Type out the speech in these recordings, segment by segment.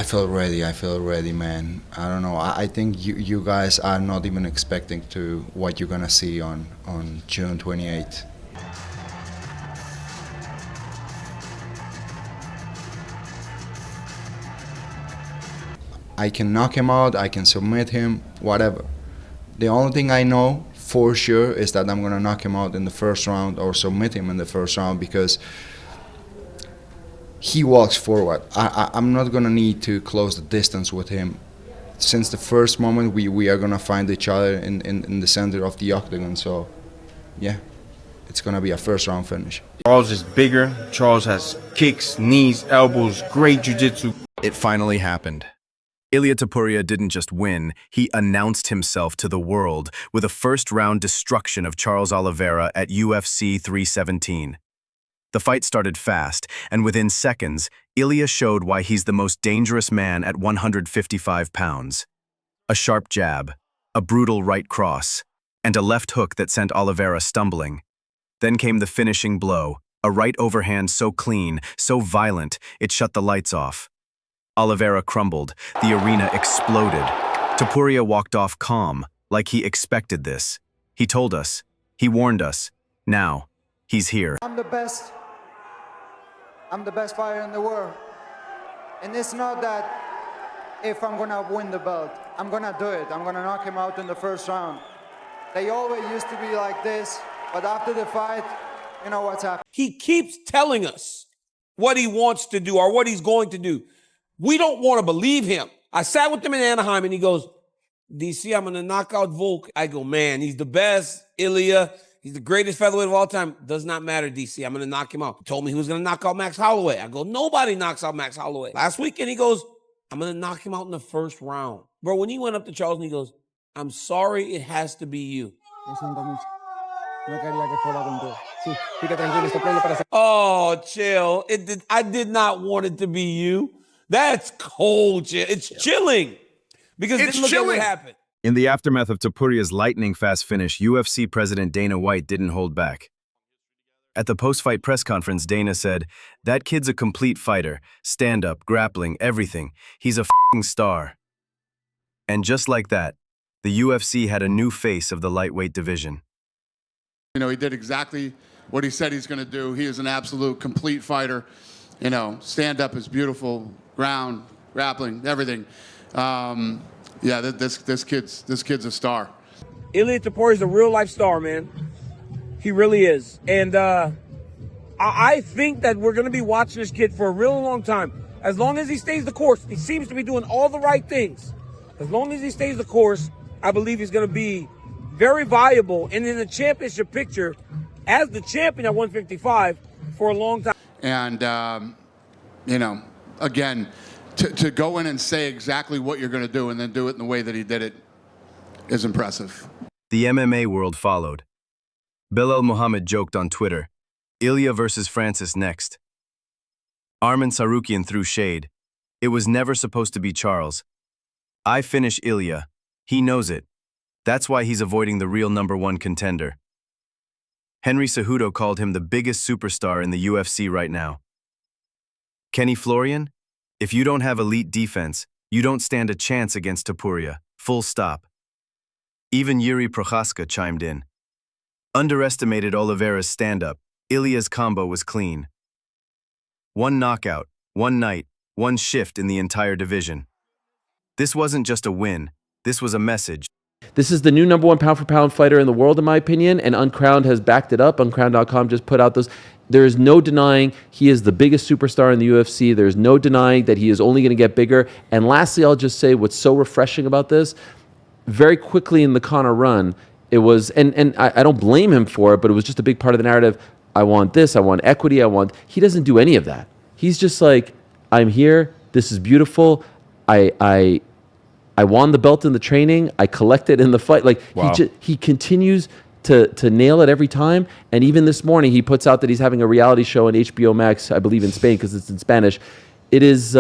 I feel ready. I feel ready, man. I don't know. I think you guys are not even expecting to what you're gonna see on June 28th. I can knock him out. I can submit him. Whatever. The only thing I know for sure is that I'm gonna knock him out in the first round or submit him in the first round because he walks forward. I'm not gonna need to close the distance with him. Since the first moment, we are gonna find each other in the center of the octagon. So, yeah, it's gonna be a first round finish. Charles is bigger. Charles has kicks, knees, elbows, great jiu-jitsu. It finally happened. Ilia Topuria didn't just win, he announced himself to the world with a first-round destruction of Charles Oliveira at UFC 317. The fight started fast, and within seconds, Ilia showed why he's the most dangerous man at 155 pounds. A sharp jab, a brutal right cross, and a left hook that sent Oliveira stumbling. Then came the finishing blow, a right overhand so clean, so violent, it shut the lights off. Oliveira crumbled, the arena exploded. Topuria walked off calm, like he expected this. He told us, he warned us. Now, he's here. I'm the best. I'm the best fighter in the world. And it's not that if I'm gonna win the belt, I'm gonna do it. I'm gonna knock him out in the first round. They always used to be like this, but after the fight, you know what's happening. He keeps telling us what he wants to do or what he's going to do. We don't want to believe him. I sat with him in Anaheim and he goes, DC, I'm going to knock out Volk. I go, man, he's the best. Ilia, he's the greatest featherweight of all time. Does not matter, DC. I'm going to knock him out. He told me he was going to knock out Max Holloway. I go, nobody knocks out Max Holloway. Last weekend, he goes, I'm going to knock him out in the first round. Bro, when he went up to Charles and he goes, I'm sorry, it has to be you. Oh, chill. I did not want it to be you. That's cold, chill. It's chilling. Because It's look chilling. at what happened. In the aftermath of Topuria's lightning-fast finish, UFC President Dana White didn't hold back. At the post-fight press conference, Dana said, "That kid's a complete fighter. Stand-up, grappling, everything. He's a f***ing star." And just like that, the UFC had a new face of the lightweight division. You know, he did exactly what he said he's going to do. He is an absolute complete fighter. You know, stand-up is beautiful, ground, grappling, everything. Yeah, this kid's a star. Ilia Topuria is a real-life star, man. He really is. And I think that we're going to be watching this kid for a real long time. As long as he stays the course, he seems to be doing all the right things. As long as he stays the course, I believe he's going to be very viable and in the championship picture as the champion at 155 for a long time. And, you know, again, to go in and say exactly what you're going to do and then do it in the way that he did it is impressive. The MMA world followed. Belal Muhammad joked on Twitter, "Ilia versus Francis next." Arman Sarukian threw shade. "It was never supposed to be Charles. I finish Ilia. He knows it. That's why he's avoiding the real #1 contender." Henry Cejudo called him the biggest superstar in the UFC right now. Kenny Florian, if you don't have elite defense, you don't stand a chance against Topuria. Full stop. Even Yuri Prochaska chimed in. Underestimated Oliveira's stand-up. Ilia's combo was clean. One knockout, one night, one shift in the entire division. This wasn't just a win. This was a message. This is the new #1 pound-for-pound fighter in the world, in my opinion, and Uncrowned has backed it up. Uncrowned.com just put out those. There is no denying he is the biggest superstar in the UFC. There's no denying that he is only going to get bigger. And lastly, I'll just say what's so refreshing about this, very quickly in the Conor run, it was, and I don't blame him for it, but it was just a big part of the narrative. I want this, I want equity, he doesn't do any of that. He's just like, I'm here, this is beautiful, I won the belt in the training, I collected in the fight. Like, wow. he continues to nail it every time. And even this morning, he puts out that he's having a reality show on HBO Max, I believe in Spain, because it's in Spanish. It is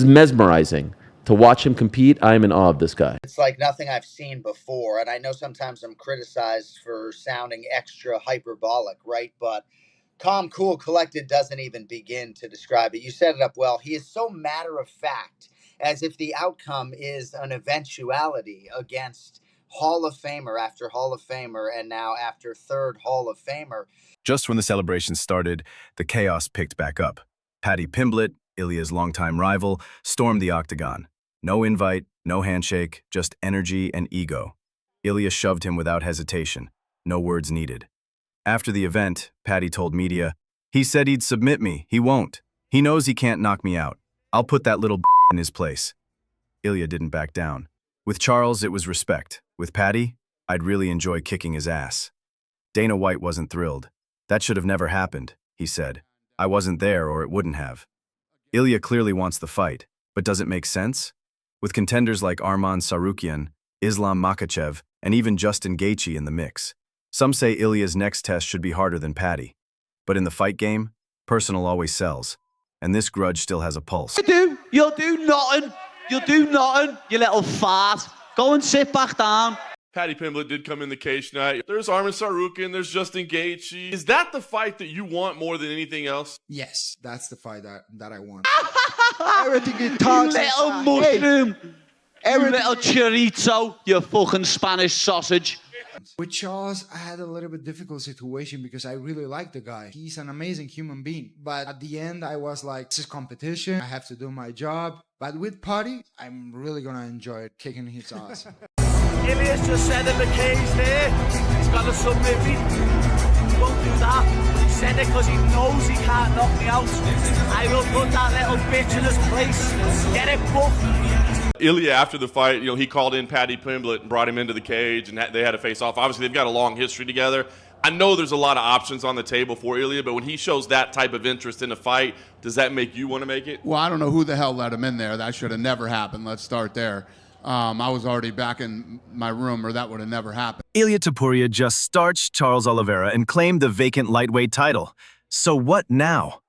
mesmerizing to watch him compete. I am in awe of this guy. It's like nothing I've seen before. And I know sometimes I'm criticized for sounding extra hyperbolic, right? But calm, cool, collected doesn't even begin to describe it. You set it up well. He is so matter of fact as if the outcome is an eventuality against Hall of Famer after Hall of Famer, and now after third Hall of Famer. Just when the celebration started, the chaos picked back up. Paddy Pimblett, Ilya's longtime rival, stormed the octagon. No invite, no handshake, just energy and ego. Ilya shoved him without hesitation. No words needed. After the event, Paddy told media, "He said he'd submit me. He won't. He knows he can't knock me out. I'll put that little in his place." Ilya didn't back down. With Charles, it was respect. With Paddy, I'd really enjoy kicking his ass. Dana White wasn't thrilled. "That should have never happened," he said. "I wasn't there or it wouldn't have." Ilya clearly wants the fight, but does it make sense? With contenders like Arman Tsarukyan, Islam Makhachev, and even Justin Gaethje in the mix. Some say Ilya's next test should be harder than Paddy. But in the fight game, personal always sells. And this grudge still has a pulse. You'll do nothing. You'll do nothing, you little fart. Go and sit back down. Paddy Pimblett did come in the cage tonight. There's Arman Tsarukyan, there's Justin Gaethje. Is that the fight that you want more than anything else? Yes, that's the fight that I want. Everything he You talks little inside. mushroom. Hey, You little chorizo, you fucking Spanish sausage. With Charles, I had a little bit difficult situation because I really like the guy. He's an amazing human being. But at the end, I was like, this is competition. I have to do my job. But with Paddy, I'm really going to enjoy kicking his ass. Ilya's just said in the cage there, he's got to submit me. He won't do that. He said it because he knows he can't knock me out. I will put that little bitch in his place. Get it booked. Ilya, after the fight, he called in Paddy Pimblett and brought him into the cage, and they had to face off. Obviously, they've got a long history together. I know there's a lot of options on the table for Ilya, but when he shows that type of interest in a fight, does that make you want to make it? Well, I don't know who the hell let him in there. That should have never happened. Let's start there. I was already back in my room, or that would have never happened. Ilia Topuria just starched Charles Oliveira and claimed the vacant lightweight title. So what now?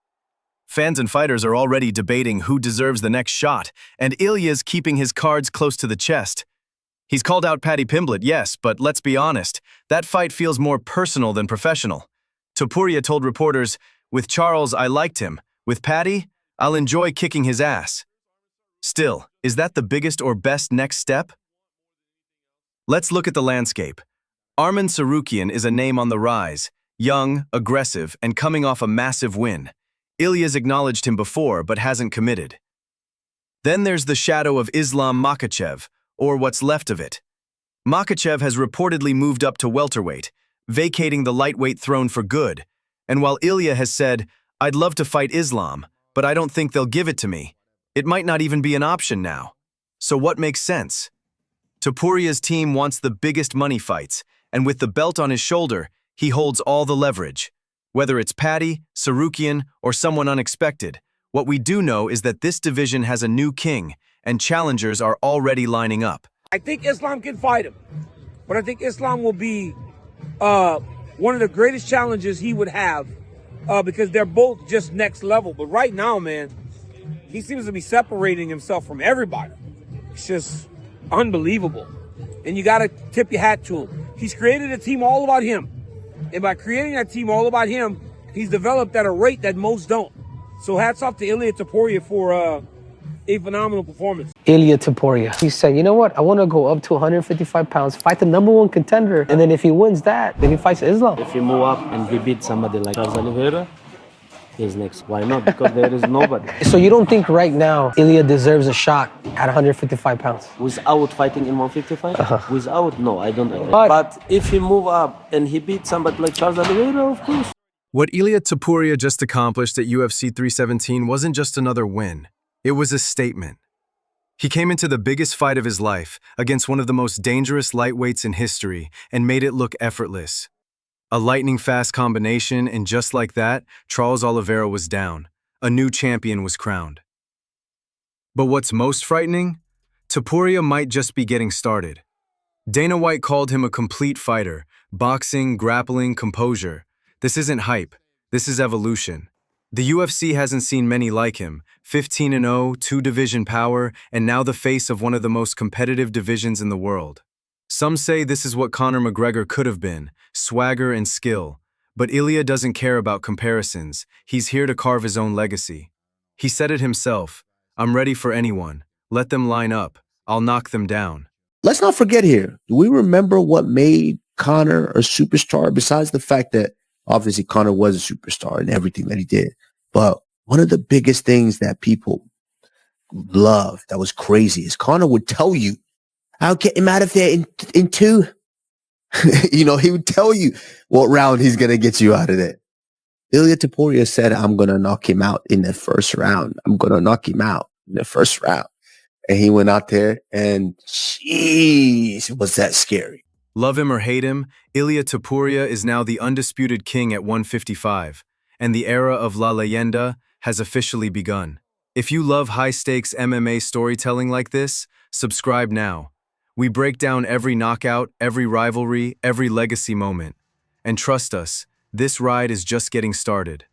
Fans and fighters are already debating who deserves the next shot, and Ilya's keeping his cards close to the chest. He's called out Paddy Pimblett, yes, but let's be honest, that fight feels more personal than professional. Topuria told reporters, "With Charles, I liked him. With Paddy, I'll enjoy kicking his ass." Still, is that the biggest or best next step? Let's look at the landscape. Arman Tsarukyan is a name on the rise, young, aggressive, and coming off a massive win. Ilya's acknowledged him before, but hasn't committed. Then there's the shadow of Islam Makhachev, or what's left of it. Makhachev has reportedly moved up to welterweight, vacating the lightweight throne for good. And while Ilya has said, "I'd love to fight Islam, but I don't think they'll give it to me," it might not even be an option now. So what makes sense? Topuria's team wants the biggest money fights, and with the belt on his shoulder, he holds all the leverage. Whether it's Paddy, Tsarukyan, or someone unexpected, what we do know is that this division has a new king, and challengers are already lining up. I think Islam can fight him, but I think Islam will be one of the greatest challenges he would have because they're both just next level. But right now, man, he seems to be separating himself from everybody. It's just unbelievable. And you got to tip your hat to him. He's created a team all about him. And by creating that team all about him, he's developed at a rate that most don't. So hats off to Ilia Topuria for a phenomenal performance. Ilia Topuria. He said, you know what? I want to go up to 155 pounds, fight the #1 contender, and then if he wins that, then he fights Islam. If he move up and he beats somebody like Charles Oliveira, he's next. Why not? Because there is nobody. So you don't think right now Ilia deserves a shot at 155 pounds? Without fighting in 155? Without? No, I don't agree. But- But if he move up and he beats somebody like Charles Oliveira, of course. What Ilia Topuria just accomplished at UFC 317 wasn't just another win. It was a statement. He came into the biggest fight of his life against one of the most dangerous lightweights in history and made it look effortless. A lightning-fast combination, and just like that, Charles Oliveira was down. A new champion was crowned. But what's most frightening? Topuria might just be getting started. Dana White called him a complete fighter, boxing, grappling, composure. This isn't hype. This is evolution. The UFC hasn't seen many like him, 15-0, 2-division power, and now the face of one of the most competitive divisions in the world. Some say this is what Conor McGregor could have been, swagger and skill. But Ilia doesn't care about comparisons. He's here to carve his own legacy. He said it himself, "I'm ready for anyone. Let them line up. I'll knock them down. Let's not forget here. Do we remember what made Conor a superstar besides the fact that obviously Conor was a superstar in everything that he did? But one of the biggest things that people love that was crazy is Conor would tell you, I'll get him out of there in two. You know, he would tell you what round he's going to get you out of there. Ilia Topuria said, I'm going to knock him out in the first round. I'm going to knock him out in the first round. And he went out there and, jeez, was that scary. Love him or hate him, Ilia Topuria is now the undisputed king at 155, and the era of La Leyenda has officially begun. If you love high-stakes MMA storytelling like this, subscribe now. We break down every knockout, every rivalry, every legacy moment. And trust us, this ride is just getting started.